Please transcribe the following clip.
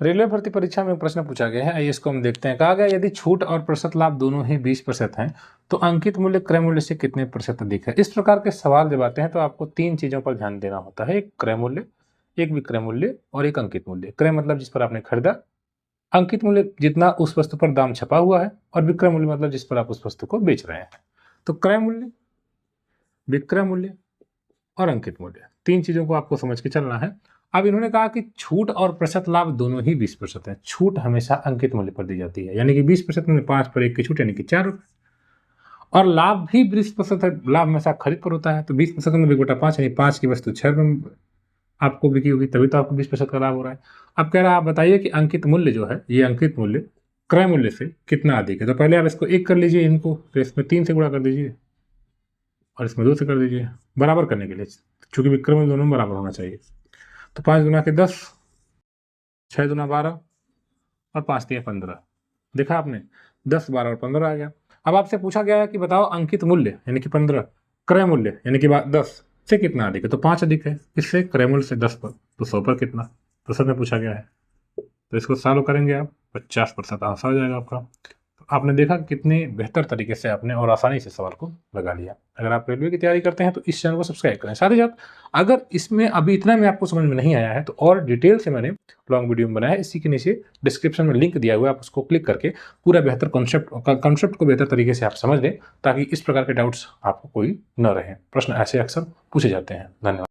Railway भर्ती परीक्षा में एक प्रश्न पूछा गया है, आइए इसको हम देखते हैं। कहा गया यदि छूट और प्रतिशत लाभ दोनों ही 20% हैं तो अंकित मूल्य क्रय मूल्य से कितने प्रतिशत अधिक है। इस प्रकार के सवाल जब आते हैं तो आपको तीन चीजों पर ध्यान देना होता है, एक क्रय मूल्य, एक विक्रय मूल्य और एक अंकित मूल्य। क्रय मतलब जिस पर आपने खरीदा, अंकित मूल्य जितना उस वस्तु पर दाम छपा हुआ है, और विक्रय मूल्य मतलब जिस पर आप उस वस्तु को बेच रहे हैं। तो क्रय मूल्य, विक्रय मूल्य और अंकित मूल्य, तीन चीजों को आपको समझ के चलना है। अब इन्होंने कहा कि छूट और प्रतिशत लाभ दोनों ही 20% है। छूट हमेशा अंकित मूल्य पर दी जाती है, यानी कि 20% में 5 पर 1 की छूट, यानी कि 4 रुपये। और लाभ भी 20% है, लाभ हमेशा खरीद पर होता है। तो 20% में 1/5, यानी 5 की वस्तु 6 रुपये में आपको बिकी होगी, तभी तो आपको 20% का लाभ हो रहा है। अब कह रहा है आप बताइए कि अंकित मूल्य जो है, ये अंकित मूल्य क्रय मूल्य से कितना अधिक है। तो पहले आप इसको 1 कर लीजिए, इनको तो इसमें 3 से गुणा कर दीजिए और इसमें 2 से कर दीजिए, बराबर करने के लिए, चूंकि विक्रय मूल्य दोनों में बराबर होना चाहिए। तो 5 गुना के 10, 6 दुना 12 और 5 तिया 15। देखा आपने, 10, 12 और 15 आ गया। अब आपसे पूछा गया है कि बताओ अंकित मूल्य यानी कि 15, क्रय मूल्य यानी कि 10 से कितना अधिक है। तो 5 अधिक है, किससे? क्रय मूल्य से 10 पर। तो 100 पर कितना प्रतिशत में पूछा गया है। तो इसको सॉल्व करेंगे आप, 50% आंसर हो जाएगा आपका। तो आपने देखा कि कितने बेहतर तरीके से आपने और आसानी से सवाल को लगा लिया। अगर आप रेलवे की तैयारी करते हैं तो इस चैनल को सब्सक्राइब करें। साथ ही साथ अगर इसमें अभी इतना में आपको समझ में नहीं आया है तो और डिटेल से मैंने लॉन्ग वीडियो में बनाया है, इसी के नीचे डिस्क्रिप्शन में लिंक दिया हुआ है, आप उसको क्लिक करके पूरा बेहतर कॉन्सेप्ट को बेहतर तरीके से आप समझ लें, ताकि इस प्रकार के डाउट्स आपको कोई न रहे। प्रश्न ऐसे अक्सर पूछे जाते हैं। धन्यवाद।